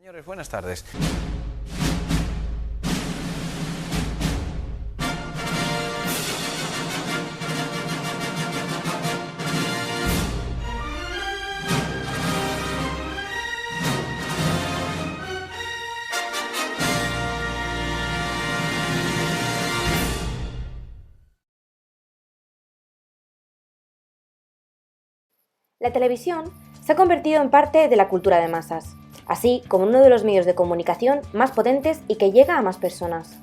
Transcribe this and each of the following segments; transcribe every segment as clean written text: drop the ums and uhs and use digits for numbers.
Señores, buenas tardes. La televisión se ha convertido en parte de la cultura de masas, así como uno de los medios de comunicación más potentes y que llega a más personas.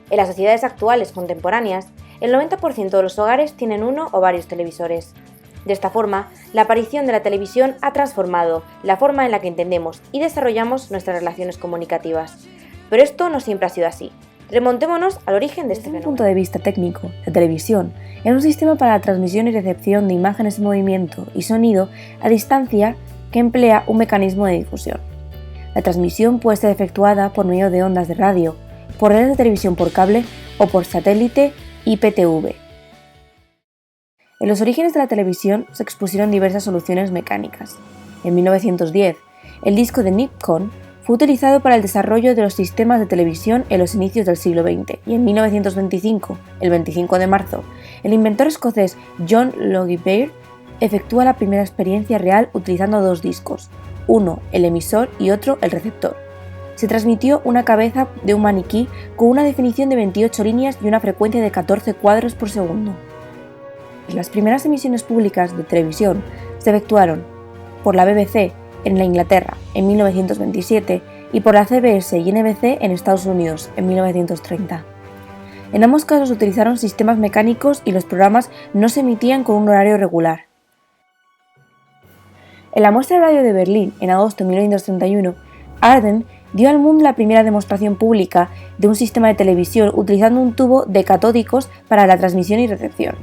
En las sociedades actuales contemporáneas, el 90% de los hogares tienen uno o varios televisores. De esta forma, la aparición de la televisión ha transformado la forma en la que entendemos y desarrollamos nuestras relaciones comunicativas. Pero esto no siempre ha sido así. Remontémonos al origen de este fenómeno. Desde un punto de vista técnico, la televisión es un sistema para la transmisión y recepción de imágenes en movimiento y sonido a distancia que emplea un mecanismo de difusión. La transmisión puede ser efectuada por medio de ondas de radio, por redes de televisión por cable o por satélite IPTV. En los orígenes de la televisión se expusieron diversas soluciones mecánicas. En 1910, el disco de Nippon fue utilizado para el desarrollo de los sistemas de televisión en los inicios del siglo XX, y en 1925, el 25 de marzo, el inventor escocés John Logie Baird efectúa la primera experiencia real utilizando dos discos, uno el emisor y otro el receptor. Se transmitió una cabeza de un maniquí con una definición de 28 líneas y una frecuencia de 14 cuadros por segundo. Las primeras emisiones públicas de televisión se efectuaron por la BBC en la Inglaterra en 1927 y por la CBS y NBC en Estados Unidos en 1930. En ambos casos se utilizaron sistemas mecánicos y los programas no se emitían con un horario regular. En la muestra de radio de Berlín en agosto de 1931, Arden dio al mundo la primera demostración pública de un sistema de televisión utilizando un tubo de catódicos para la transmisión y recepción.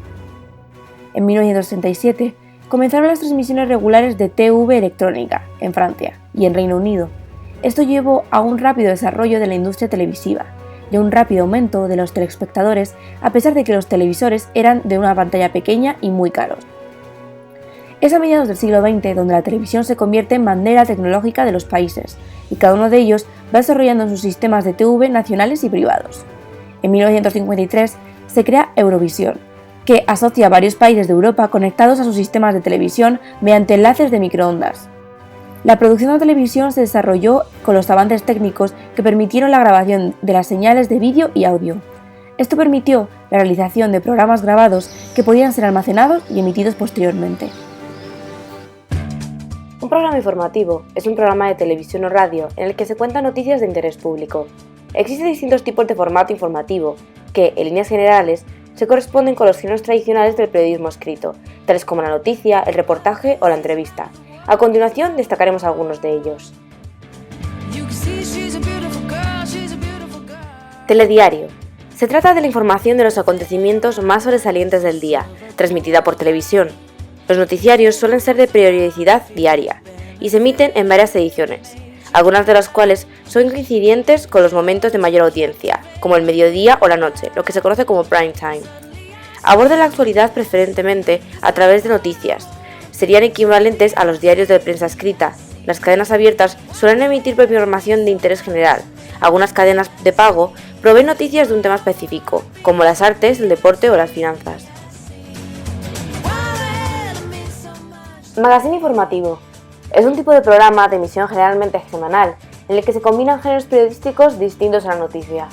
En 1967, comenzaron las transmisiones regulares de TV electrónica en Francia y en Reino Unido. Esto llevó a un rápido desarrollo de la industria televisiva y a un rápido aumento de los telespectadores, a pesar de que los televisores eran de una pantalla pequeña y muy caros. Es a mediados del siglo XX donde la televisión se convierte en bandera tecnológica de los países, y cada uno de ellos va desarrollando sus sistemas de TV nacionales y privados. En 1953 se crea Eurovisión, que asocia a varios países de Europa conectados a sus sistemas de televisión mediante enlaces de microondas. La producción de televisión se desarrolló con los avances técnicos que permitieron la grabación de las señales de vídeo y audio. Esto permitió la realización de programas grabados que podían ser almacenados y emitidos posteriormente. Un programa informativo es un programa de televisión o radio en el que se cuentan noticias de interés público. Existen distintos tipos de formato informativo que, en líneas generales, se corresponden con los géneros tradicionales del periodismo escrito, tales como la noticia, el reportaje o la entrevista. A continuación destacaremos algunos de ellos. Telediario. Se trata de la información de los acontecimientos más sobresalientes del día, transmitida por televisión. Los noticiarios suelen ser de periodicidad diaria y se emiten en varias ediciones, algunas de las cuales son coincidentes con los momentos de mayor audiencia, como el mediodía o la noche, lo que se conoce como prime time. Aborda la actualidad preferentemente a través de noticias. Serían equivalentes a los diarios de prensa escrita. Las cadenas abiertas suelen emitir información de interés general. Algunas cadenas de pago proveen noticias de un tema específico, como las artes, el deporte o las finanzas. Magazine informativo. Es un tipo de programa de emisión generalmente semanal, en el que se combinan géneros periodísticos distintos a la noticia.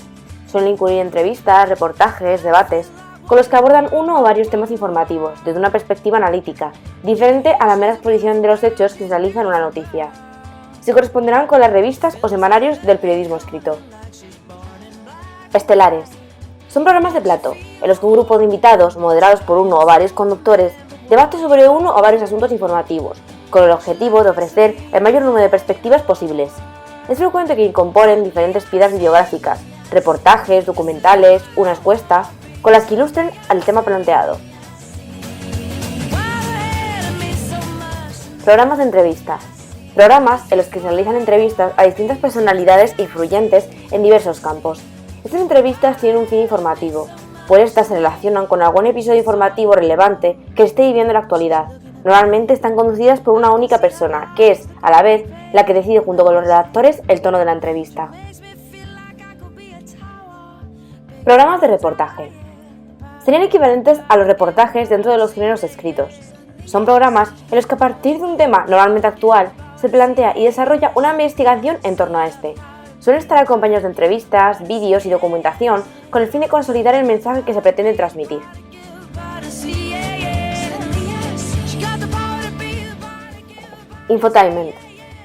Suelen incluir entrevistas, reportajes, debates, con los que abordan uno o varios temas informativos desde una perspectiva analítica, diferente a la mera exposición de los hechos que se realizan en una noticia. Se corresponderán con las revistas o semanarios del periodismo escrito. Estelares. Son programas de plató, en los que un grupo de invitados, moderados por uno o varios conductores, debate sobre uno o varios asuntos informativos, con el objetivo de ofrecer el mayor número de perspectivas posibles. Es frecuente que incorporen diferentes piezas videográficas, reportajes, documentales, una encuesta, con las que ilustren al tema planteado. Programas de entrevista. Programas en los que se realizan entrevistas a distintas personalidades influyentes en diversos campos. Estas entrevistas tienen un fin informativo, pues estas se relacionan con algún episodio informativo relevante que esté viviendo en la actualidad. Normalmente están conducidas por una única persona, que es, a la vez, la que decide junto con los redactores el tono de la entrevista. Programas de reportaje. Serían equivalentes a los reportajes dentro de los géneros escritos. Son programas en los que a partir de un tema normalmente actual se plantea y desarrolla una investigación en torno a este. Suelen estar acompañados de entrevistas, vídeos y documentación con el fin de consolidar el mensaje que se pretende transmitir. Infotainment.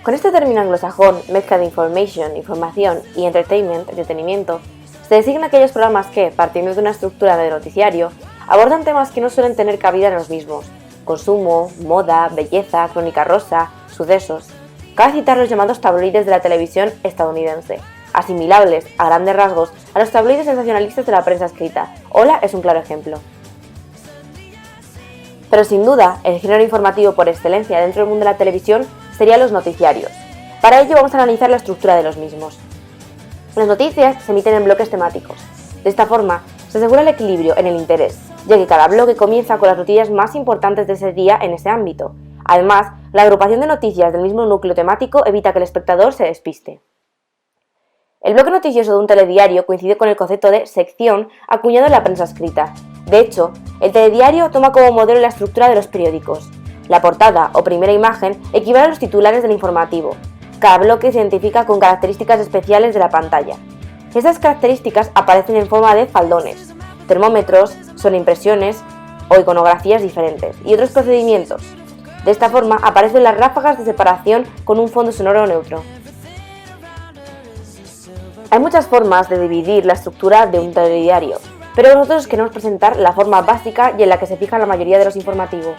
Con este término anglosajón, mezcla de información y entertainment, entretenimiento, se designan aquellos programas que, partiendo de una estructura de noticiario, abordan temas que no suelen tener cabida en los mismos: consumo, moda, belleza, crónica rosa, sucesos. Cabe citar los llamados tabloides de la televisión estadounidense, asimilables a grandes rasgos a los tabloides sensacionalistas de la prensa escrita. Hola es un claro ejemplo. Pero sin duda, el género informativo por excelencia dentro del mundo de la televisión serían los noticiarios. Para ello vamos a analizar la estructura de los mismos. Las noticias se emiten en bloques temáticos. De esta forma, se asegura el equilibrio en el interés, ya que cada bloque comienza con las noticias más importantes de ese día en ese ámbito. Además, la agrupación de noticias del mismo núcleo temático evita que el espectador se despiste. El bloque noticioso de un telediario coincide con el concepto de sección acuñado en la prensa escrita. De hecho, el telediario toma como modelo la estructura de los periódicos. La portada o primera imagen equivale a los titulares del informativo. Cada bloque se identifica con características especiales de la pantalla. Estas características aparecen en forma de faldones, termómetros, sonimpresiones o iconografías diferentes y otros procedimientos. De esta forma aparecen las ráfagas de separación con un fondo sonoro neutro. Hay muchas formas de dividir la estructura de un telediario, pero nosotros queremos presentar la forma básica y en la que se fija la mayoría de los informativos.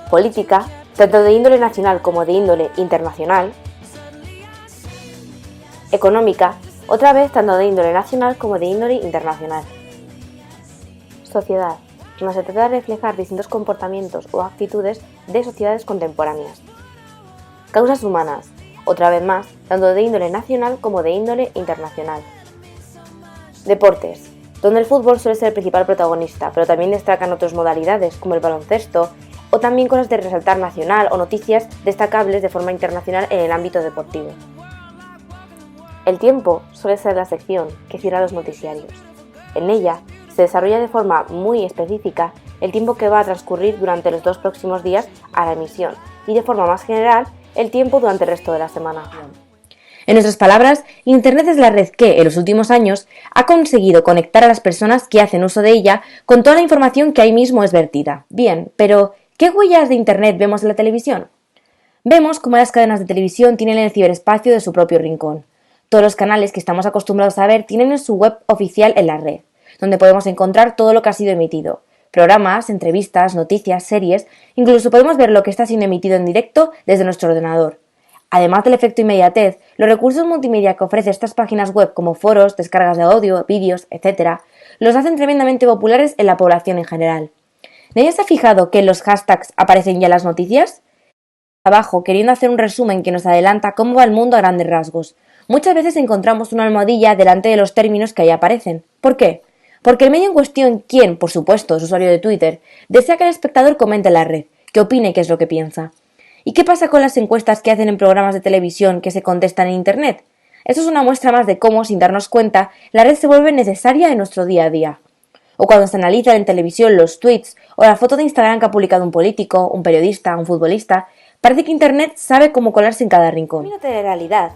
Política, tanto de índole nacional como de índole internacional. Económica, otra vez tanto de índole nacional como de índole internacional. Sociedad, donde se trata de reflejar distintos comportamientos o actitudes de sociedades contemporáneas. Causas humanas, otra vez más, tanto de índole nacional como de índole internacional. Deportes, donde el fútbol suele ser el principal protagonista, pero también destacan otras modalidades como el baloncesto o también cosas de resaltar nacional o noticias destacables de forma internacional en el ámbito deportivo. El tiempo suele ser la sección que cierra los noticiarios. En ella se desarrolla de forma muy específica el tiempo que va a transcurrir durante los 2 próximos días a la emisión y de forma más general el tiempo durante el resto de la semana. En nuestras palabras, Internet es la red que, en los últimos años, ha conseguido conectar a las personas que hacen uso de ella con toda la información que ahí mismo es vertida. Bien, pero ¿qué huellas de Internet vemos en la televisión? Vemos cómo las cadenas de televisión tienen el ciberespacio de su propio rincón. Todos los canales que estamos acostumbrados a ver tienen en su web oficial en la red, donde podemos encontrar todo lo que ha sido emitido. Programas, entrevistas, noticias, series, incluso podemos ver lo que está siendo emitido en directo desde nuestro ordenador. Además del efecto inmediatez, los recursos multimedia que ofrecen estas páginas web como foros, descargas de audio, vídeos, etc., los hacen tremendamente populares en la población en general. ¿Nadie se ha fijado que en los hashtags aparecen ya las noticias? Abajo, queriendo hacer un resumen que nos adelanta cómo va el mundo a grandes rasgos. Muchas veces encontramos una almohadilla delante de los términos que ahí aparecen. ¿Por qué? Porque el medio en cuestión, quien, por supuesto, es usuario de Twitter, desea que el espectador comente en la red, que opine qué es lo que piensa. ¿Y qué pasa con las encuestas que hacen en programas de televisión que se contestan en Internet? Esto es una muestra más de cómo, sin darnos cuenta, la red se vuelve necesaria en nuestro día a día. O cuando se analizan en televisión los tweets o la foto de Instagram que ha publicado un político, un periodista, un futbolista, parece que Internet sabe cómo colarse en cada rincón. El término de realidad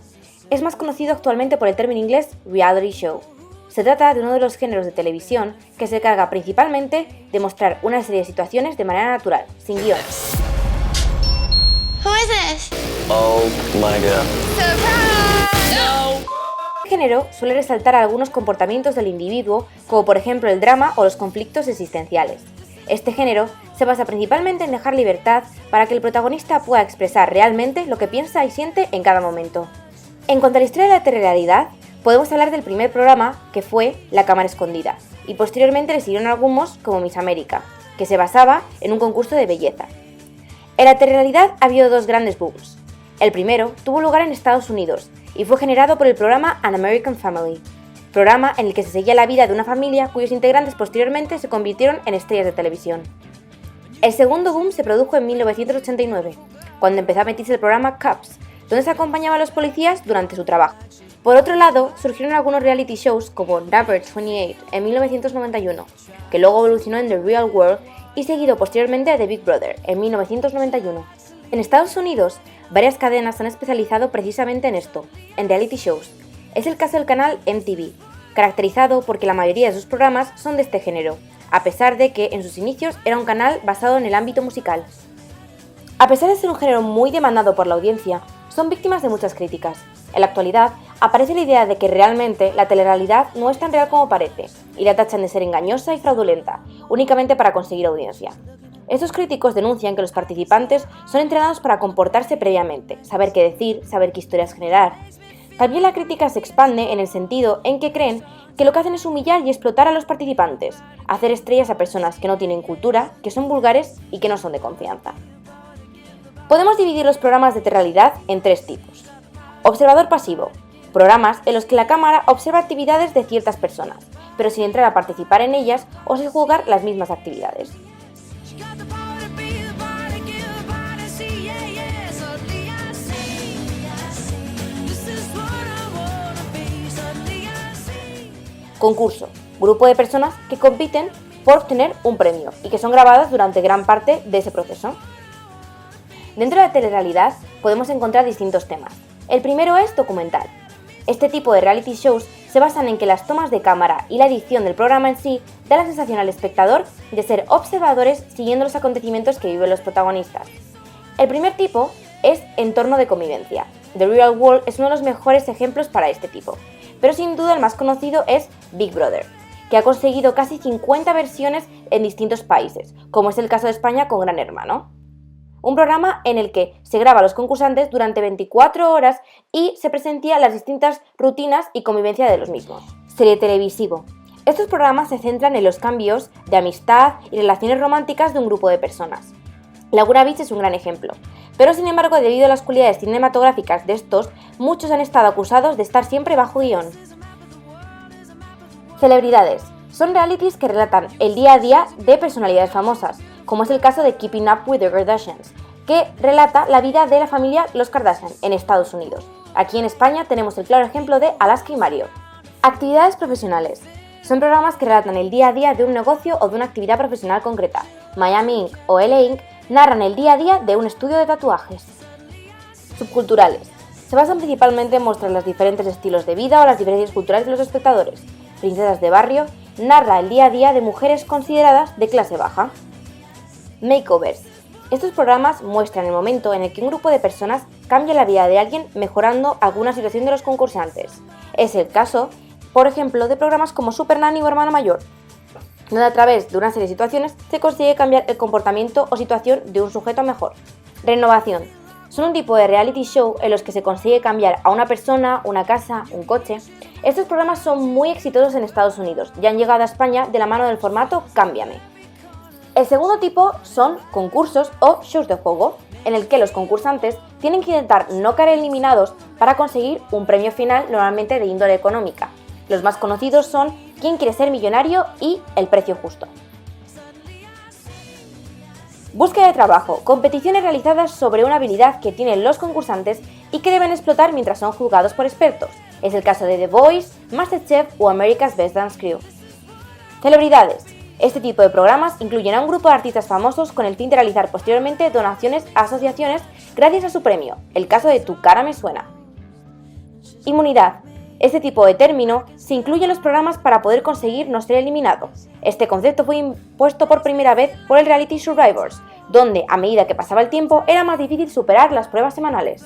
es más conocido actualmente por el término inglés reality show. Se trata de uno de los géneros de televisión que se encarga principalmente de mostrar una serie de situaciones de manera natural, sin guión. Who is this? Oh my god. Surprise! No! Este género suele resaltar algunos comportamientos del individuo, como por ejemplo el drama o los conflictos existenciales. Este género se basa principalmente en dejar libertad para que el protagonista pueda expresar realmente lo que piensa y siente en cada momento. En cuanto a la historia de la telerrealidad, podemos hablar del primer programa, que fue La Cámara Escondida, y posteriormente le siguieron algunos como Miss América, que se basaba en un concurso de belleza. En la telerrealidad ha habido 2 grandes booms. El primero tuvo lugar en Estados Unidos y fue generado por el programa An American Family, programa en el que se seguía la vida de una familia cuyos integrantes posteriormente se convirtieron en estrellas de televisión. El segundo boom se produjo en 1989, cuando empezó a emitirse el programa Cops, donde se acompañaba a los policías durante su trabajo. Por otro lado, surgieron algunos reality shows como Number 28 en 1991, que luego evolucionó en The Real World y seguido posteriormente a The Big Brother en 1991. En Estados Unidos, varias cadenas se han especializado precisamente en esto, en reality shows. Es el caso del canal MTV, caracterizado porque la mayoría de sus programas son de este género, a pesar de que en sus inicios era un canal basado en el ámbito musical. A pesar de ser un género muy demandado por la audiencia, son víctimas de muchas críticas. En la actualidad, aparece la idea de que realmente la telerrealidad no es tan real como parece, y la tachan de ser engañosa y fraudulenta, únicamente para conseguir audiencia. Estos críticos denuncian que los participantes son entrenados para comportarse previamente, saber qué decir, saber qué historias generar. También la crítica se expande en el sentido en que creen que lo que hacen es humillar y explotar a los participantes, hacer estrellas a personas que no tienen cultura, que son vulgares y que no son de confianza. Podemos dividir los programas de telerrealidad en tres tipos. Observador pasivo, programas en los que la cámara observa actividades de ciertas personas, pero sin entrar a participar en ellas o sin juzgar las mismas actividades. Concurso, grupo de personas que compiten por obtener un premio y que son grabadas durante gran parte de ese proceso. Dentro de la telerrealidad podemos encontrar distintos temas. El primero es documental. Este tipo de reality shows se basan en que las tomas de cámara y la edición del programa en sí da la sensación al espectador de ser observadores siguiendo los acontecimientos que viven los protagonistas. El primer tipo es entorno de convivencia. The Real World es uno de los mejores ejemplos para este tipo, pero sin duda el más conocido es Big Brother, que ha conseguido casi 50 versiones en distintos países, como es el caso de España con Gran Hermano. Un programa en el que se graba a los concursantes durante 24 horas y se presentan las distintas rutinas y convivencia de los mismos. Serie televisivo. Estos programas se centran en los cambios de amistad y relaciones románticas de un grupo de personas. Laguna Beach es un gran ejemplo, pero sin embargo, debido a las cualidades cinematográficas de estos, muchos han estado acusados de estar siempre bajo guión. Celebridades. Son realities que relatan el día a día de personalidades famosas, como es el caso de Keeping Up with the Kardashians, que relata la vida de la familia Los Kardashian en Estados Unidos. Aquí en España tenemos el claro ejemplo de Alaska y Mario. Actividades profesionales. Son programas que relatan el día a día de un negocio o de una actividad profesional concreta. Miami Ink o LA Ink narran el día a día de un estudio de tatuajes. Subculturales. Se basan principalmente en mostrar los diferentes estilos de vida o las diferencias culturales de los espectadores. Princesas de Barrio narra el día a día de mujeres consideradas de clase baja. Makeovers. Estos programas muestran el momento en el que un grupo de personas cambia la vida de alguien mejorando alguna situación de los concursantes. Es el caso, por ejemplo, de programas como Super Nanny o Hermana Mayor, donde a través de una serie de situaciones se consigue cambiar el comportamiento o situación de un sujeto a mejor. Renovación. Son un tipo de reality show en los que se consigue cambiar a una persona, una casa, un coche. Estos programas son muy exitosos en Estados Unidos y han llegado a España de la mano del formato Cámbiame. El segundo tipo son concursos o shows de juego, en el que los concursantes tienen que intentar no caer eliminados para conseguir un premio final normalmente de índole económica. Los más conocidos son ¿Quién quiere ser millonario? Y El precio justo. Búsqueda de trabajo, competiciones realizadas sobre una habilidad que tienen los concursantes y que deben explotar mientras son juzgados por expertos. Es el caso de The Voice, MasterChef o America's Best Dance Crew. Celebridades. Este tipo de programas incluyen a un grupo de artistas famosos con el fin de realizar posteriormente donaciones a asociaciones gracias a su premio, el caso de Tu cara me suena. Inmunidad. Este tipo de término se incluye en los programas para poder conseguir no ser eliminado. Este concepto fue impuesto por primera vez por el reality Survivors, donde a medida que pasaba el tiempo era más difícil superar las pruebas semanales.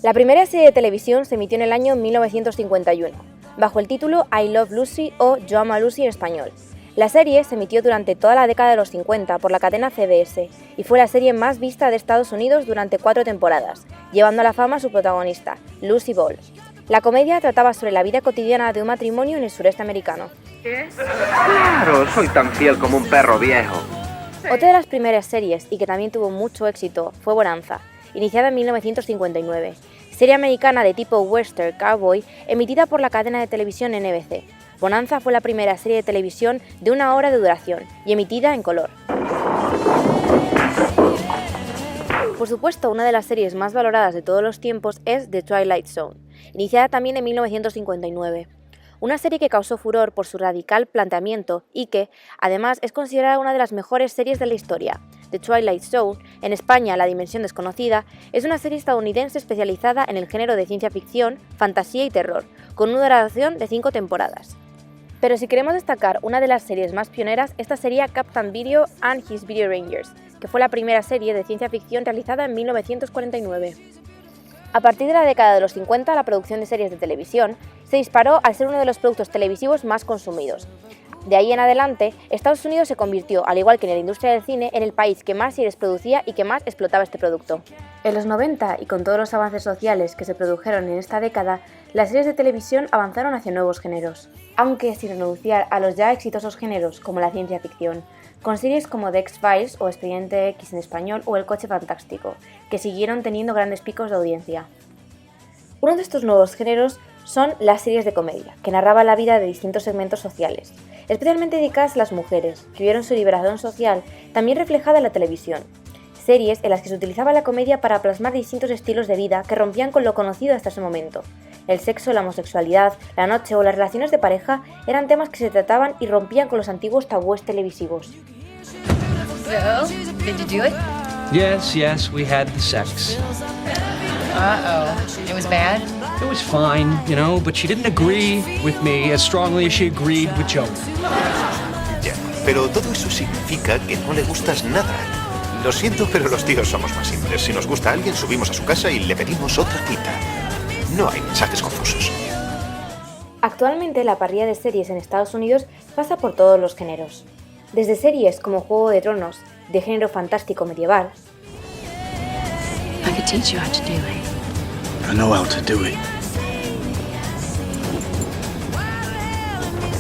La primera serie de televisión se emitió en el año 1951, bajo el título I Love Lucy o Yo amo a Lucy en español. La serie se emitió durante toda la década de los 50 por la cadena CBS y fue la serie más vista de Estados Unidos durante 4 temporadas, llevando a la fama a su protagonista, Lucy Ball. La comedia trataba sobre la vida cotidiana de un matrimonio en el sureste americano. ¿Qué? Claro, soy tan fiel como un perro viejo. Otra de las primeras series, y que también tuvo mucho éxito, fue Bonanza, iniciada en 1959, serie americana de tipo western cowboy emitida por la cadena de televisión NBC. Bonanza fue la primera serie de televisión de 1 hora de duración y emitida en color. Por supuesto, una de las series más valoradas de todos los tiempos es The Twilight Zone, iniciada también en 1959. Una serie que causó furor por su radical planteamiento y que, además, es considerada una de las mejores series de la historia. The Twilight Zone, en España La Dimensión Desconocida, es una serie estadounidense especializada en el género de ciencia ficción, fantasía y terror, con una duración de 5 temporadas. Pero si queremos destacar una de las series más pioneras, esta sería Captain Video and His Video Rangers, que fue la primera serie de ciencia ficción realizada en 1949. A partir de la década de los 50, la producción de series de televisión se disparó al ser uno de los productos televisivos más consumidos. De ahí en adelante, Estados Unidos se convirtió, al igual que en la industria del cine, en el país que más series producía y que más explotaba este producto. En los 90, y con todos los avances sociales que se produjeron en esta década, las series de televisión avanzaron hacia nuevos géneros, aunque sin renunciar a los ya exitosos géneros como la ciencia ficción, con series como The X-Files o Expediente X en español o El Coche Fantástico, que siguieron teniendo grandes picos de audiencia. Uno de estos nuevos géneros son las series de comedia, que narraban la vida de distintos segmentos sociales, especialmente dedicadas a las mujeres, que vieron su liberación social también reflejada en la televisión. Series en las que se utilizaba la comedia para plasmar distintos estilos de vida que rompían con lo conocido hasta ese momento. El sexo, la homosexualidad, la noche o las relaciones de pareja eran temas que se trataban y rompían con los antiguos tabúes televisivos. So, did you do it? Yes, we had the sex. Uh-oh. It was bad? It was fine, but she didn't agree with me as strongly as she agreed with Joe. Ya, pero todo eso significa que no le gustas nada. Lo siento, pero los tíos somos más simples. Si nos gusta a alguien, subimos a su casa y le pedimos otra cita. No hay mensajes confusos. Actualmente la parrilla de series en Estados Unidos pasa por todos los géneros. Desde series como Juego de Tronos, de género fantástico medieval, I could teach you how to do it. I know how to do it.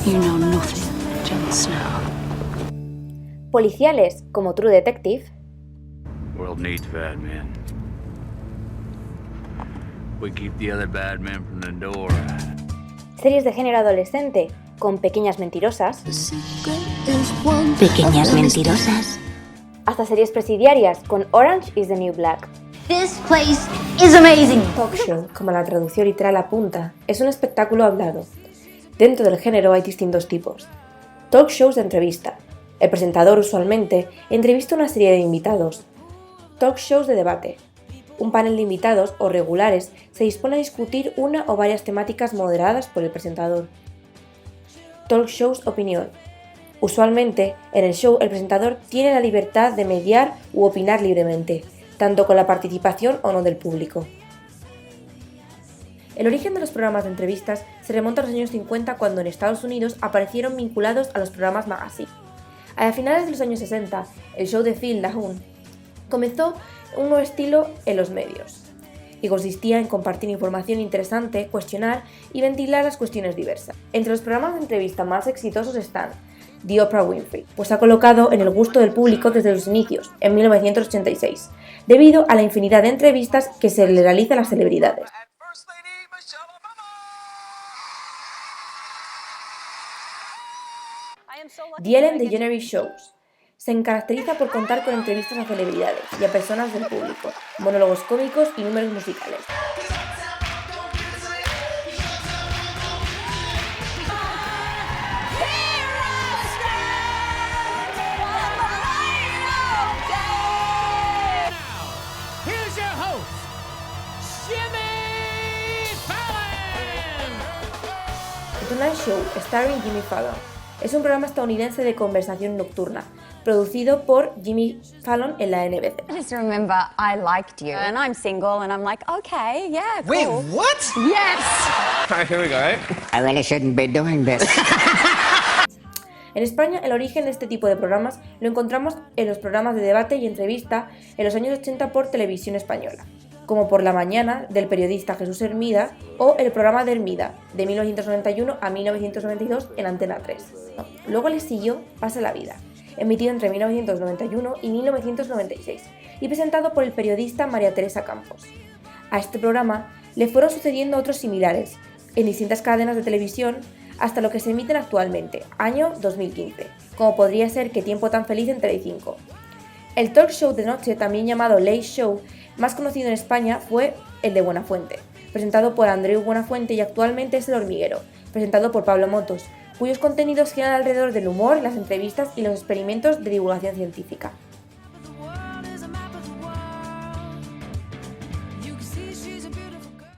You know nothing, Jon Snow. policiales como True Detective, World needs bad men. We keep the other bad men from the door. series de género adolescente con Pequeñas Mentirosas, Pequeñas mentirosas. hasta series presidiarias con Orange is the New Black. This place is amazing. Talk show, como la traducción literal apunta, es un espectáculo hablado. Dentro del género hay distintos tipos. Talk shows de entrevista. El presentador usualmente entrevista a una serie de invitados. Talk shows de debate. Un panel de invitados o regulares se dispone a discutir una o varias temáticas moderadas por el presentador. Talk shows opinión. Usualmente, en el show el presentador tiene la libertad de mediar u opinar libremente, tanto con la participación o no del público. El origen de los programas de entrevistas se remonta a los años 50 cuando en Estados Unidos aparecieron vinculados a los programas magazine. A finales de los años 60, el show de Phil LaHoon comenzó un nuevo estilo en los medios, y consistía en compartir información interesante, cuestionar y ventilar las cuestiones diversas. Entre los programas de entrevista más exitosos están The Oprah Winfrey, pues se ha colocado en el gusto del público desde los inicios, en 1986, debido a la infinidad de entrevistas que se le realizan a las celebridades. The Ellen DeGeneres Shows se caracteriza por contar con entrevistas a celebridades y a personas del público, monólogos cómicos y números musicales. Here's your host, Jimmy Fallon. The Tonight Show, starring Jimmy Fallon, es un programa estadounidense de conversación nocturna, producido por Jimmy Fallon en la NBC. I just remember I liked you, and I'm single, and I'm like, okay, yeah, cool. Wait, what? Yes! All right, here we go, right? I really shouldn't be doing this. En España, el origen de este tipo de programas lo encontramos en los programas de debate y entrevista en los años 80 por Televisión Española, como Por la Mañana, del periodista Jesús Hermida, o el programa de Hermida, de 1991 a 1992 en Antena 3. Luego le siguió Pasa la Vida, emitido entre 1991 y 1996, y presentado por el periodista María Teresa Campos. A este programa le fueron sucediendo otros similares, en distintas cadenas de televisión, hasta lo que se emiten actualmente, año 2015, como podría ser Qué tiempo tan feliz en Telecinco. El talk show de noche, también llamado Late Show, más conocido en España, fue el de Buenafuente, presentado por Andreu Buenafuente, y actualmente es El Hormiguero, presentado por Pablo Motos, cuyos contenidos giran alrededor del humor, las entrevistas y los experimentos de divulgación científica.